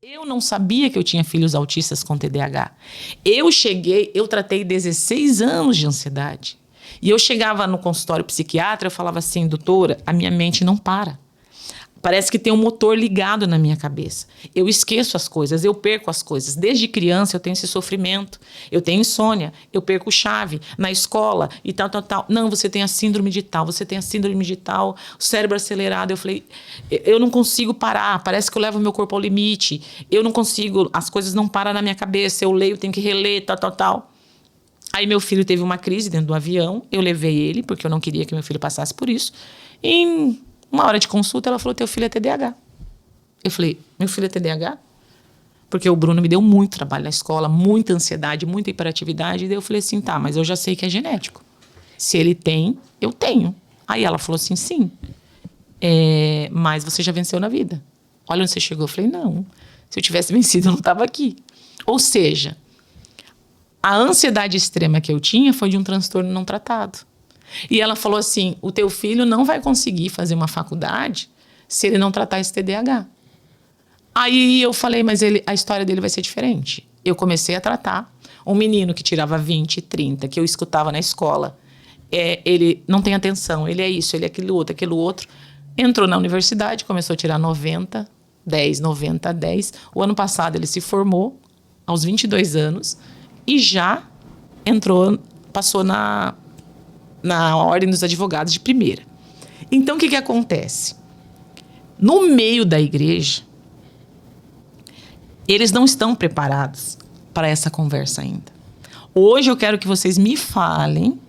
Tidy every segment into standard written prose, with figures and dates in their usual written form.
Eu não sabia que eu tinha filhos autistas com TDAH. Eu tratei 16 anos de ansiedade. E eu chegava no consultório psiquiatra, eu falava assim, doutora, a minha mente não para. Parece que tem um motor ligado na minha cabeça. Eu esqueço as coisas, eu perco as coisas. Desde criança eu tenho esse sofrimento. Eu tenho insônia, eu perco chave na escola e tal. Não, você tem a síndrome de tal, você tem a síndrome de tal, o cérebro acelerado. Eu falei, eu não consigo parar, parece que eu levo meu corpo ao limite. Eu não consigo, as coisas não param na minha cabeça, eu leio, tenho que reler, tal. Aí meu filho teve uma crise dentro do avião, eu levei ele, porque eu não queria que meu filho passasse por isso. E uma hora de consulta, ela falou, teu filho é TDAH. Eu falei, meu filho é TDAH? Porque o Bruno me deu muito trabalho na escola, muita ansiedade, muita hiperatividade. E daí eu falei assim, tá, mas eu já sei que é genético. Se ele tem, eu tenho. Aí ela falou assim, sim. Mas você já venceu na vida. Olha onde você chegou. Eu falei, não. Se eu tivesse vencido, eu não estava aqui. Ou seja, a ansiedade extrema que eu tinha foi de um transtorno não tratado. E ela falou assim, o teu filho não vai conseguir fazer uma faculdade se ele não tratar esse TDAH. Aí eu falei, mas a história dele vai ser diferente. Eu comecei a tratar um menino que tirava 20, 30, que eu escutava na escola. Ele não tem atenção, ele é isso, ele é aquilo outro. Entrou na universidade, começou a tirar 90, 10, 90, 10. O ano passado ele se formou, aos 22 anos, e já passou na ordem dos advogados de primeira. Então, o que acontece? No meio da igreja, eles não estão preparados para essa conversa ainda. Hoje eu quero que vocês me falem,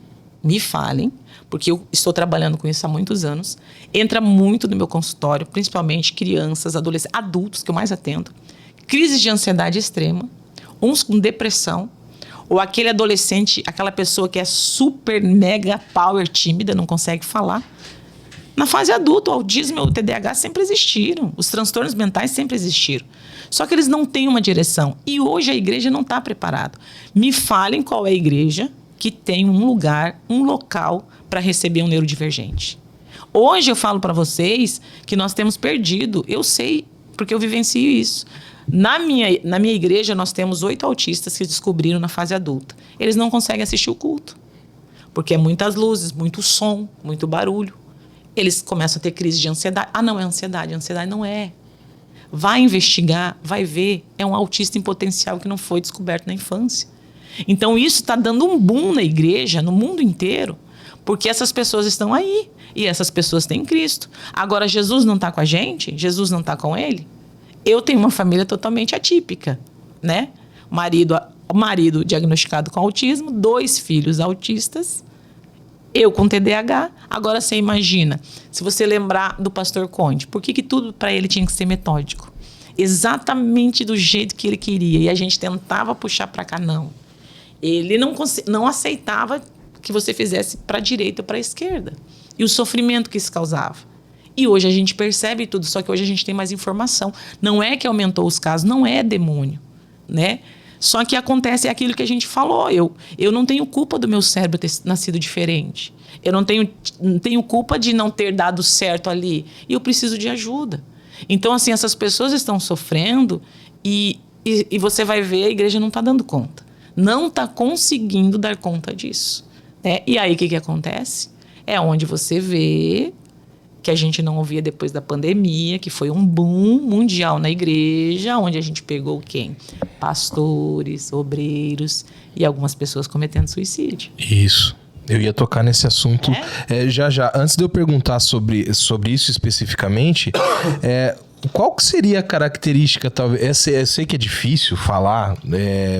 porque eu estou trabalhando com isso há muitos anos. Entra muito no meu consultório, principalmente crianças, adolescentes, adultos, que eu mais atendo. Crises de ansiedade extrema, uns com depressão, ou aquele adolescente, aquela pessoa que é super, mega, power, tímida, não consegue falar. Na fase adulta, o autismo e o TDAH sempre existiram. Os transtornos mentais sempre existiram. Só que eles não têm uma direção. E hoje a igreja não está preparada. Me falem qual é a igreja que tem um lugar, um local para receber um neurodivergente. Hoje eu falo para vocês que nós temos perdido. Eu sei, porque eu vivencio isso. Na minha igreja, nós temos 8 autistas que descobriram na fase adulta. Eles não conseguem assistir o culto, porque é muitas luzes, muito som, muito barulho. Eles começam a ter crise de ansiedade. Ah, não, é ansiedade. Ansiedade não é. Vai investigar, vai ver. É um autista em potencial que não foi descoberto na infância. Então, isso está dando um boom na igreja, no mundo inteiro, porque essas pessoas estão aí. E essas pessoas têm Cristo. Agora, Jesus não está com a gente? Jesus não está com ele? Eu tenho uma família totalmente atípica, né? O marido diagnosticado com autismo, 2 filhos autistas, eu com TDAH. Agora você imagina, se você lembrar do pastor Conde, por que tudo para ele tinha que ser metódico? Exatamente do jeito que ele queria. E a gente tentava puxar para cá, não. Ele não aceitava que você fizesse para a direita ou para a esquerda. E o sofrimento que isso causava. E hoje a gente percebe tudo, só que hoje a gente tem mais informação. Não é que aumentou os casos, não é demônio, né? Só que acontece aquilo que a gente falou. Eu não tenho culpa do meu cérebro ter nascido diferente. Eu não tenho culpa de não ter dado certo ali. E eu preciso de ajuda. Então, assim, essas pessoas estão sofrendo e você vai ver, a igreja não está dando conta. Não está conseguindo dar conta disso, né? E aí, o que acontece? É onde você vê que a gente não ouvia depois da pandemia, que foi um boom mundial na igreja, onde a gente pegou quem? Pastores, obreiros e algumas pessoas cometendo suicídio. Isso. Eu ia tocar nesse assunto já. Antes de eu perguntar sobre isso especificamente, qual que seria a característica, talvez, eu sei que é difícil falar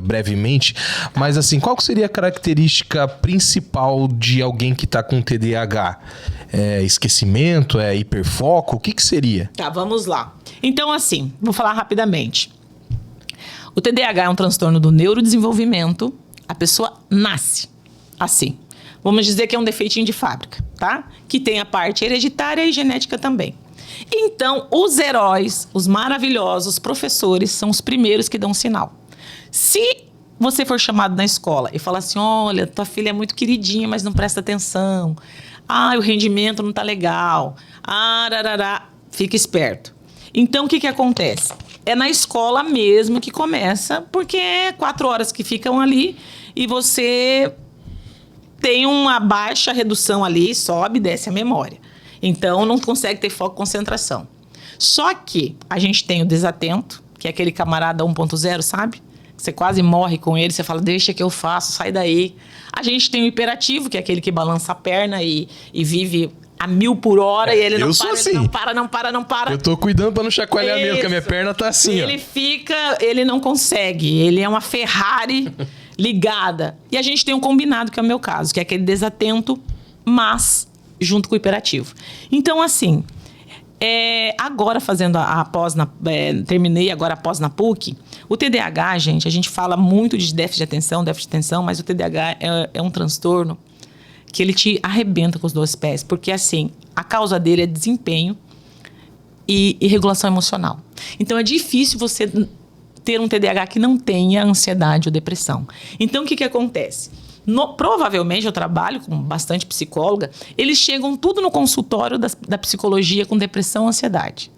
brevemente, mas assim, qual que seria a característica principal de alguém que está com TDAH? Esquecimento? Hiperfoco? O que seria? Tá, vamos lá. Então, assim, vou falar rapidamente. O TDAH é um transtorno do neurodesenvolvimento. A pessoa nasce assim. Vamos dizer que é um defeitinho de fábrica, tá? Que tem a parte hereditária e genética também. Então, os heróis, os maravilhosos professores, são os primeiros que dão sinal. Se você for chamado na escola e falar assim, olha, tua filha é muito queridinha, mas não presta atenção. O rendimento não tá legal. Fica esperto. Então, o que acontece? É na escola mesmo que começa, porque é 4 horas que ficam ali e você tem uma baixa redução ali, sobe e desce a memória. Então, não consegue ter foco e concentração. Só que a gente tem o desatento, que é aquele camarada 1.0, sabe? Você quase morre com ele, você fala, deixa que eu faço, sai daí. A gente tem o hiperativo, que é aquele que balança a perna e vive a 1000 por hora e ele não para, assim. ele não para. Eu tô cuidando pra não chacoalhar mesmo, porque a minha perna tá assim, ele ele não consegue, ele é uma Ferrari ligada. E a gente tem um combinado, que é o meu caso, que é aquele desatento, mas junto com o hiperativo. Então, assim, agora fazendo a pós, terminei agora a pós na PUC, o TDAH, gente, a gente fala muito de déficit de atenção, mas o TDAH é um transtorno que ele te arrebenta com os 2 pés, porque, assim, a causa dele é desempenho e regulação emocional. Então, é difícil você ter um TDAH que não tenha ansiedade ou depressão. Então, o que acontece? Provavelmente, eu trabalho com bastante psicóloga, eles chegam tudo no consultório da psicologia com depressão e ansiedade.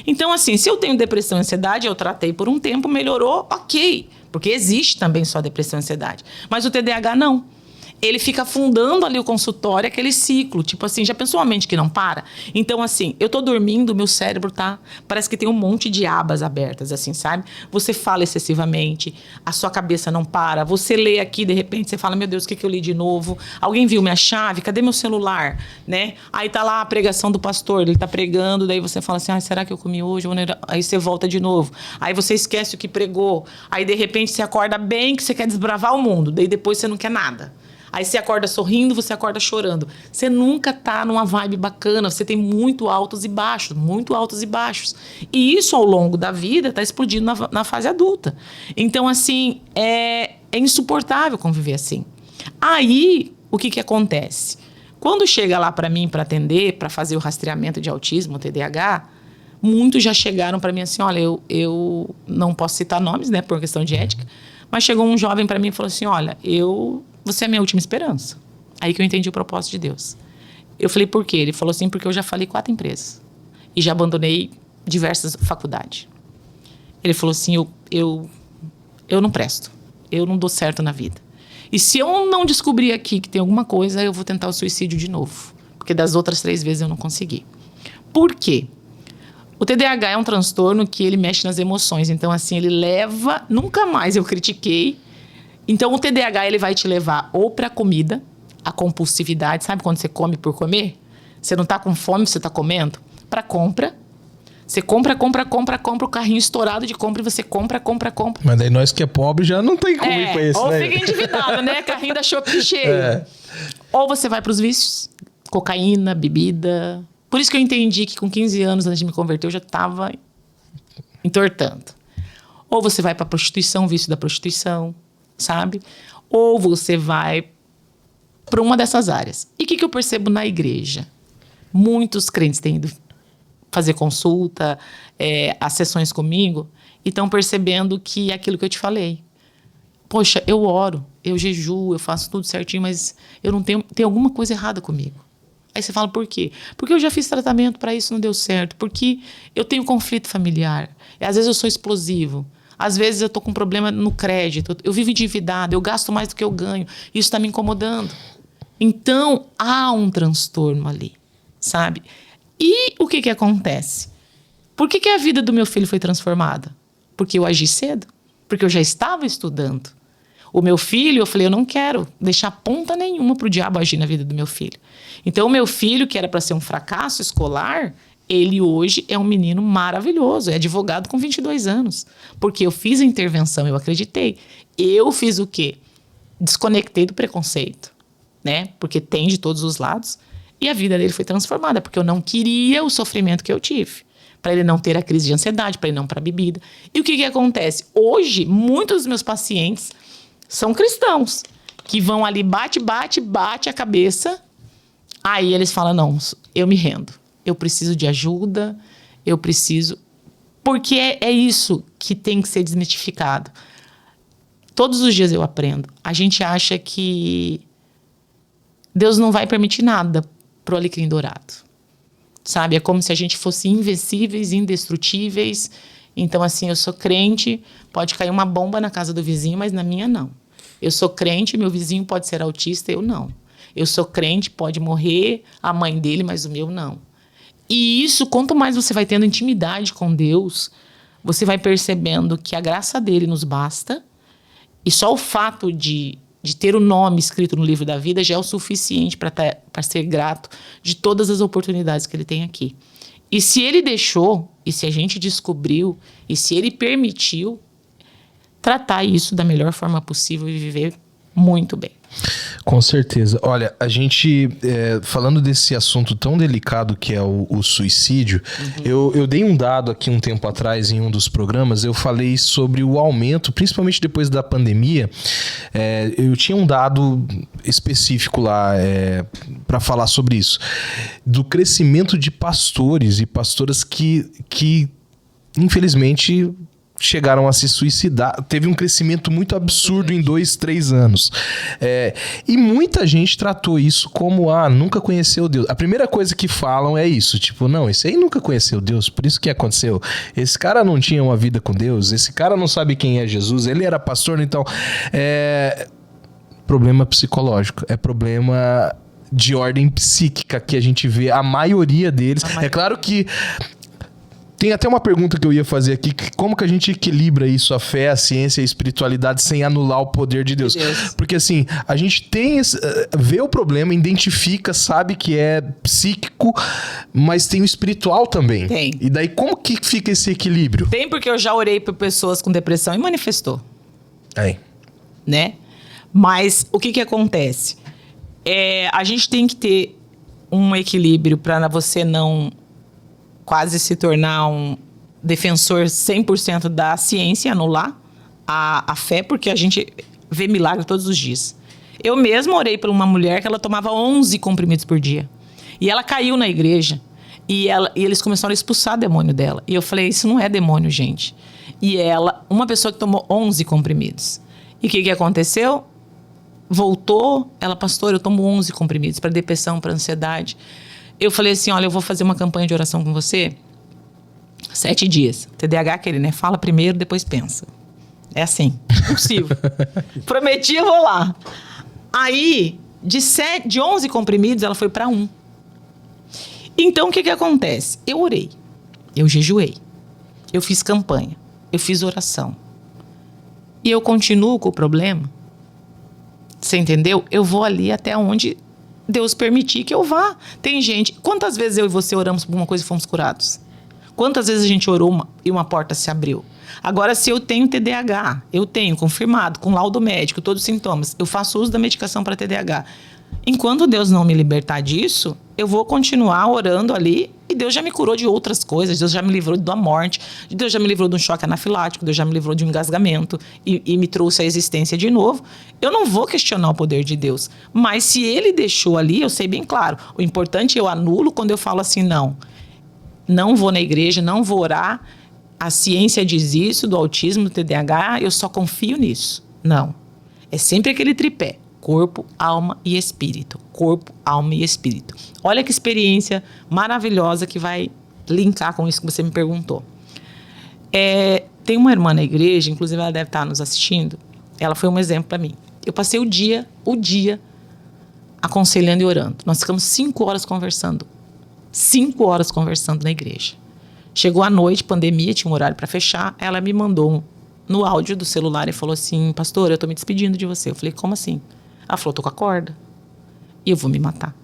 Então, assim, se eu tenho depressão e ansiedade, eu tratei por um tempo, melhorou, ok. Porque existe também só depressão e ansiedade. Mas o TDAH não. Ele fica afundando ali o consultório, aquele ciclo. Tipo assim, já pensou uma mente que não para? Então, assim, eu tô dormindo, meu cérebro parece que tem um monte de abas abertas, assim, sabe? Você fala excessivamente, a sua cabeça não para. Você lê aqui, de repente, você fala, meu Deus, o que eu li de novo? Alguém viu minha chave? Cadê meu celular? Né? Aí tá lá a pregação do pastor, ele tá pregando, daí você fala assim, será que eu comi hoje? Aí você volta de novo. Aí você esquece o que pregou. Aí, de repente, você acorda bem, que você quer desbravar o mundo. Daí depois você não quer nada. Aí você acorda sorrindo, você acorda chorando. Você nunca tá numa vibe bacana, você tem muito altos e baixos. E isso, ao longo da vida, tá explodindo na fase adulta. Então, assim, é insuportável conviver assim. Aí, o que acontece? Quando chega lá para mim, para atender, para fazer o rastreamento de autismo, TDAH, muitos já chegaram para mim assim, olha, eu não posso citar nomes, né, por questão de ética, mas chegou um jovem para mim e falou assim, olha, você é a minha última esperança. Aí que eu entendi o propósito de Deus. Eu falei, por quê? Ele falou assim, porque eu já falei 4 empresas. E já abandonei diversas faculdades. Ele falou assim, eu não presto. Eu não dou certo na vida. E se eu não descobrir aqui que tem alguma coisa, eu vou tentar o suicídio de novo. Porque das outras 3 vezes eu não consegui. Por quê? O TDAH é um transtorno que ele mexe nas emoções. Então, assim, ele leva... Nunca mais eu critiquei. Então, o TDAH, ele vai te levar ou para a comida, a compulsividade. Sabe quando você come por comer? Você não está com fome, você está comendo? Para compra. Você compra, o carrinho estourado de compra e você compra. Mas daí nós que é pobre já não tem como ir pra isso, ou né? fica endividado, né? Carrinho da Shopee cheio. Ou você vai para os vícios. Cocaína, bebida. Por isso que eu entendi que com 15 anos, antes de me converter, eu já estava entortando. Ou você vai para a prostituição, vício da prostituição, sabe? Ou você vai para uma dessas áreas. E o que eu percebo na igreja? Muitos crentes têm ido fazer consulta, as sessões comigo, e estão percebendo que é aquilo que eu te falei. Poxa, eu oro, eu jejuo, eu faço tudo certinho, mas eu não tenho... Tem alguma coisa errada comigo. Aí você fala, por quê? Porque eu já fiz tratamento para isso, não deu certo. Porque eu tenho conflito familiar. Às vezes eu sou explosivo. Às vezes eu tô com problema no crédito. Eu vivo endividado, eu gasto mais do que eu ganho. Isso está me incomodando. Então, há um transtorno ali, sabe? E o que acontece? Por que a vida do meu filho foi transformada? Porque eu agi cedo. Porque eu já estava estudando. O meu filho, eu falei, eu não quero deixar ponta nenhuma pro diabo agir na vida do meu filho. Então, o meu filho, que era para ser um fracasso escolar, ele hoje é um menino maravilhoso, é advogado com 22 anos. Porque eu fiz a intervenção, eu acreditei. Eu fiz o quê? Desconectei do preconceito, né? Porque tem de todos os lados. E a vida dele foi transformada, porque eu não queria o sofrimento que eu tive. Para ele não ter a crise de ansiedade, para ele não para a bebida. E o que acontece? Hoje, muitos dos meus pacientes são cristãos, que vão ali, bate a cabeça. Aí eles falam, não, eu me rendo. Eu preciso de ajuda, eu preciso... Porque é isso que tem que ser desmitificado. Todos os dias eu aprendo. A gente acha que Deus não vai permitir nada pro alecrim dourado. Sabe? É como se a gente fosse invencíveis, indestrutíveis Então, assim, eu sou crente, pode cair uma bomba na casa do vizinho, mas na minha não. Eu sou crente, meu vizinho pode ser autista, eu não. Eu sou crente, pode morrer a mãe dele, mas o meu não. E isso, quanto mais você vai tendo intimidade com Deus, você vai percebendo que a graça dele nos basta. E só o fato de ter o nome escrito no livro da vida já é o suficiente para ser grato de todas as oportunidades que ele tem aqui. E se ele deixou, e se a gente descobriu, e se ele permitiu, tratar isso da melhor forma possível e viver muito bem. Com certeza. Olha, a gente, falando desse assunto tão delicado que é o suicídio, eu dei um dado aqui um tempo atrás em um dos programas, eu falei sobre o aumento, principalmente depois da pandemia. Eu tinha um dado específico lá para falar sobre isso, do crescimento de pastores e pastoras que infelizmente chegaram a se suicidar. Teve um crescimento muito absurdo em 2, 3 anos. E muita gente tratou isso como, nunca conheceu Deus. A primeira coisa que falam é isso, tipo, não, esse aí nunca conheceu Deus, por isso que aconteceu. Esse cara não tinha uma vida com Deus, esse cara não sabe quem é Jesus, ele era pastor, então... Problema psicológico, é problema de ordem psíquica que a gente vê, a maioria deles. É claro que tem até uma pergunta que eu ia fazer aqui, como que a gente equilibra isso, a fé, a ciência e a espiritualidade sem anular o poder de Deus? Porque assim, a gente vê o problema, identifica, sabe que é psíquico, mas tem o espiritual também. Tem. E daí como que fica esse equilíbrio? Tem, porque eu já orei por pessoas com depressão e manifestou. Né? Mas o que acontece? A gente tem que ter um equilíbrio para você não quase se tornar um defensor 100% da ciência, anular a fé, porque a gente vê milagre todos os dias. Eu mesma orei por uma mulher que ela tomava 11 comprimidos por dia. E ela caiu na igreja e eles começaram a expulsar o demônio dela. E eu falei, isso não é demônio, gente. E uma pessoa que tomou 11 comprimidos. E o que aconteceu? Voltou, pastor, eu tomo 11 comprimidos para depressão, para ansiedade. Eu falei assim, olha, eu vou fazer uma campanha de oração com você 7 dias. TDAH é aquele, né? Fala primeiro, depois pensa. É assim, impossível. Prometi, eu vou lá. Aí, de 11 comprimidos, ela foi para 1. Então, o que acontece? Eu orei, eu jejuei, eu fiz campanha, eu fiz oração. E eu continuo com o problema. Você entendeu? Eu vou ali até onde Deus permitir que eu vá. Tem gente... Quantas vezes eu e você oramos por uma coisa e fomos curados? Quantas vezes a gente orou e uma porta se abriu? Agora, se eu tenho TDAH, eu tenho confirmado, com laudo médico, todos os sintomas, eu faço uso da medicação para TDAH. Enquanto Deus não me libertar disso, eu vou continuar orando ali e Deus já me curou de outras coisas. Deus já me livrou da morte, Deus já me livrou de um choque anafilático, Deus já me livrou de um engasgamento e me trouxe a existência de novo. Eu não vou questionar o poder de Deus, mas se Ele deixou ali, eu sei bem claro. O importante eu anulo quando eu falo assim, não vou na igreja, não vou orar, a ciência diz isso, do autismo, do TDAH, eu só confio nisso. Não. É sempre aquele tripé. Corpo, alma e espírito. Corpo, alma e espírito. Olha que experiência maravilhosa que vai linkar com isso que você me perguntou. Tem uma irmã na igreja, inclusive ela deve estar nos assistindo. Ela foi um exemplo para mim. Eu passei o dia aconselhando e orando. Nós ficamos 5 horas conversando. 5 horas conversando na igreja. Chegou a noite, pandemia, tinha um horário para fechar. Ela me mandou no áudio do celular e falou assim, pastor, eu tô me despedindo de você. Eu falei, como assim? Ela falou, tô com a corda e eu vou me matar.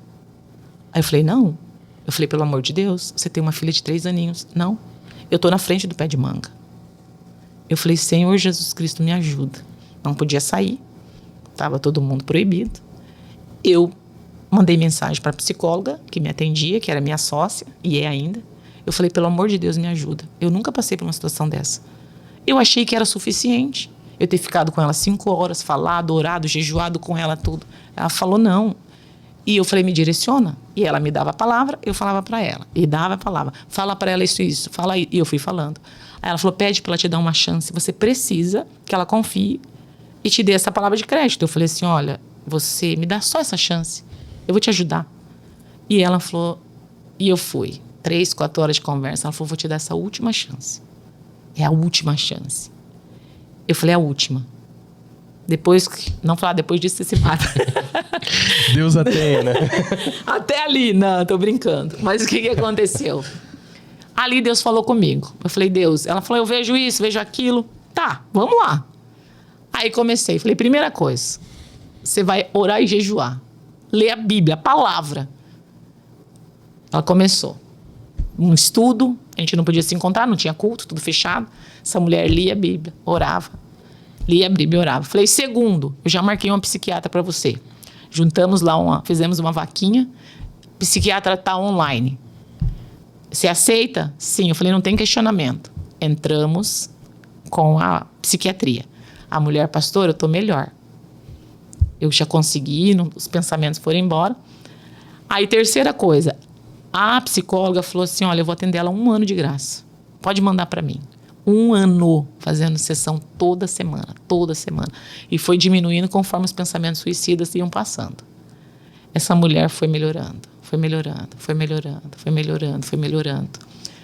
Aí eu falei, não. Eu falei, pelo amor de Deus, você tem uma filha de 3 aninhos. Não, eu tô na frente do pé de manga. Eu falei, Senhor Jesus Cristo, me ajuda. Não podia sair, tava todo mundo proibido. Eu mandei mensagem para a psicóloga que me atendia, que era minha sócia, e é ainda. Eu falei, pelo amor de Deus, me ajuda. Eu nunca passei por uma situação dessa. Eu achei que era suficiente eu ter ficado com ela 5 horas, falado, orado, jejuado com ela, tudo. Ela falou não. E eu falei, me direciona. E ela me dava a palavra, eu falava para ela. E dava a palavra. Fala para ela isso, fala aí. E eu fui falando. Aí ela falou, pede para ela te dar uma chance. Você precisa que ela confie e te dê essa palavra de crédito. Eu falei assim, olha, você me dá só essa chance. Eu vou te ajudar. E ela falou, e eu fui. 3, 4 horas de conversa. Ela falou, vou te dar essa última chance. É a última chance. Eu falei, a última. Depois, não falar, depois disso você se mata. Deus a tenha, né? Até ali, não, tô brincando. Mas o que aconteceu? Ali Deus falou comigo. Eu falei, Deus, ela falou, eu vejo isso, vejo aquilo. Tá, vamos lá. Aí comecei, falei, primeira coisa, você vai orar e jejuar. Ler a Bíblia, a palavra. Ela começou. Um estudo, a gente não podia se encontrar, não tinha culto, tudo fechado. Essa mulher lia a Bíblia, orava. Lia a Bíblia e orava. Falei, segundo, eu já marquei uma psiquiatra para você. Juntamos lá, fizemos uma vaquinha. Psiquiatra tá online. Você aceita? Sim. Eu falei, não tem questionamento. Entramos com a psiquiatria. A mulher, pastor, eu tô melhor. Eu já consegui, os pensamentos foram embora. Aí, terceira coisa, a psicóloga falou assim, olha, eu vou atender ela 1 ano de graça. Pode mandar para mim. 1 ano fazendo sessão toda semana. E foi diminuindo conforme os pensamentos suicidas iam passando. Essa mulher foi melhorando.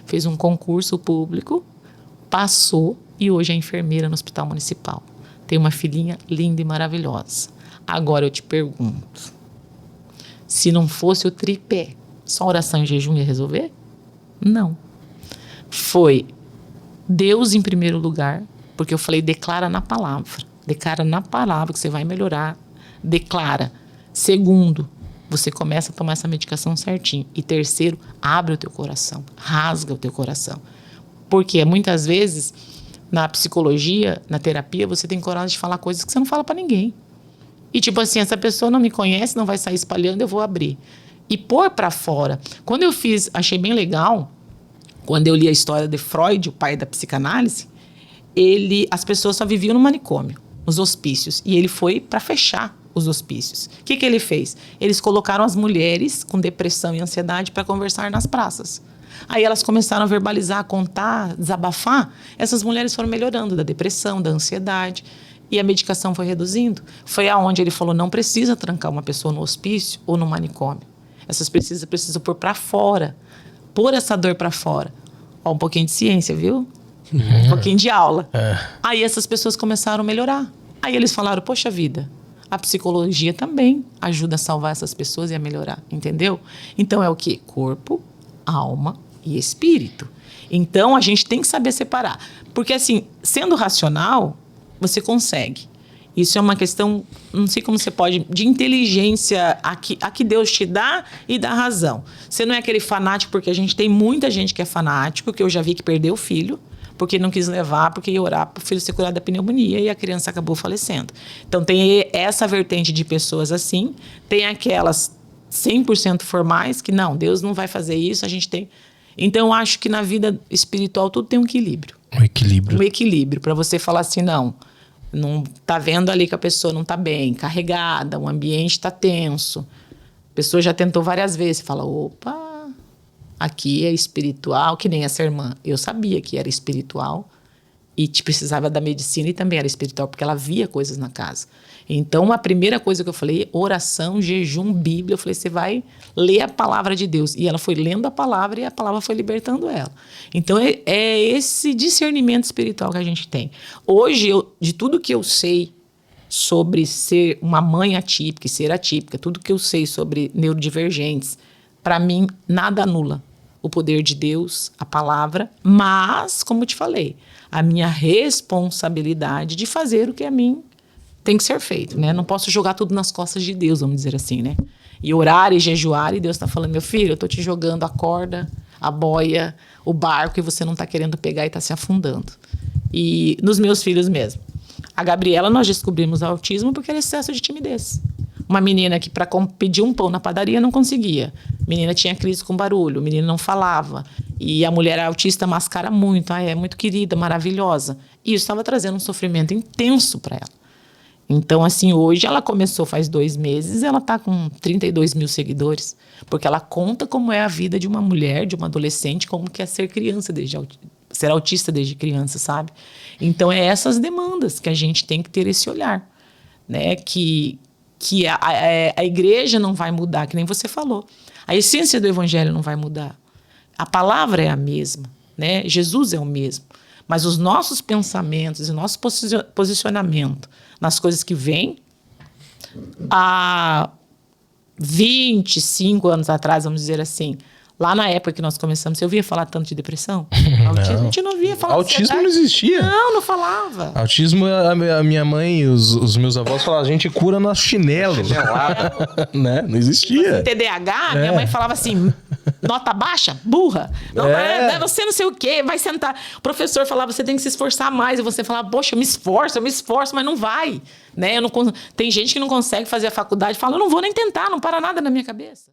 Fez um concurso público, passou e hoje é enfermeira no Hospital Municipal. Tem uma filhinha linda e maravilhosa. Agora eu te pergunto, se não fosse o tripé, só oração e jejum ia resolver? Não. Foi Deus em primeiro lugar, porque eu falei, declara na palavra que você vai melhorar, declara. Segundo, você começa a tomar essa medicação certinho. E terceiro, abre o teu coração, rasga o teu coração. Porque muitas vezes, na psicologia, na terapia, você tem coragem de falar coisas que você não fala pra ninguém. E tipo assim, essa pessoa não me conhece, não vai sair espalhando, eu vou abrir. E pôr pra fora. Quando eu fiz, achei bem legal, quando eu li a história de Freud, o pai da psicanálise, as pessoas só viviam no manicômio, nos hospícios. E ele foi para fechar os hospícios. O que ele fez? Eles colocaram as mulheres com depressão e ansiedade para conversar nas praças. Aí elas começaram a verbalizar, a contar, desabafar. Essas mulheres foram melhorando da depressão, da ansiedade. E a medicação foi reduzindo. Foi aonde ele falou, não precisa trancar uma pessoa no hospício ou no manicômio. Essas precisam pôr para fora. Pôr essa dor para fora. Ó, um pouquinho de ciência, viu? Um pouquinho de aula. Aí essas pessoas começaram a melhorar. Aí eles falaram, poxa vida, a psicologia também ajuda a salvar essas pessoas e a melhorar, entendeu? Então é o quê? Corpo, alma e espírito. Então a gente tem que saber separar. Porque assim, sendo racional, você consegue. Isso é uma questão, não sei como você pode, de inteligência a que Deus te dá e dá razão. Você não é aquele fanático, porque a gente tem muita gente que é fanático, que eu já vi que perdeu o filho, porque não quis levar, porque ia orar para o filho ser curado da pneumonia e a criança acabou falecendo. Então tem essa vertente de pessoas assim, tem aquelas 100% formais que não, Deus não vai fazer isso, a gente tem... Então eu acho que na vida espiritual tudo tem um equilíbrio. Um equilíbrio, para você falar assim, não tá vendo ali que a pessoa não tá bem, carregada, o ambiente tá tenso. A pessoa já tentou várias vezes, fala, opa, aqui é espiritual, que nem essa irmã. Eu sabia que era espiritual e precisava da medicina e também era espiritual, porque ela via coisas na casa. Então, a primeira coisa que eu falei, oração, jejum, Bíblia, eu falei, você vai ler a palavra de Deus. E ela foi lendo a palavra e a palavra foi libertando ela. Então, é esse discernimento espiritual que a gente tem. Hoje, de tudo que eu sei sobre ser uma mãe atípica e ser atípica, tudo que eu sei sobre neurodivergentes, para mim, nada anula o poder de Deus, a palavra, mas, como eu te falei, a minha responsabilidade de fazer o que a mim tem que ser feito, né? Não posso jogar tudo nas costas de Deus, vamos dizer assim, né? E orar e jejuar, e Deus está falando, meu filho, eu tô te jogando a corda, a boia, o barco, e você não tá querendo pegar e tá se afundando. E nos meus filhos mesmo. A Gabriela, nós descobrimos autismo porque era excesso de timidez. Uma menina que para pedir um pão na padaria não conseguia. Menina tinha crise com barulho, menina não falava. E a mulher autista mascara muito, é muito querida, maravilhosa. E isso estava trazendo um sofrimento intenso para ela. Então, assim, hoje ela começou faz 2 meses, ela tá com 32 mil seguidores, porque ela conta como é a vida de uma mulher, de uma adolescente, como que é ser criança ser autista desde criança, sabe? Então, é essas demandas que a gente tem que ter esse olhar, né? Que a igreja não vai mudar, que nem você falou. A essência do evangelho não vai mudar. A palavra é a mesma, né? Jesus é o mesmo. Mas os nossos pensamentos e o nosso posicionamento nas coisas que vêm, há 25 anos atrás, vamos dizer assim, lá na época que nós começamos, você ouvia falar tanto de depressão? Autismo, a gente não ouvia falar. Autismo não existia. Não falava. Autismo, a minha mãe e os meus avós falavam, a gente cura no chinelo. Né? Não existia. TDAH, minha mãe falava assim, nota baixa, burra. Não, você não sei o quê, vai sentar. O professor falava, você tem que se esforçar mais. E você falava, poxa, eu me esforço, mas não vai. Né? Tem gente que não consegue fazer a faculdade e fala, eu não vou nem tentar, não para nada na minha cabeça.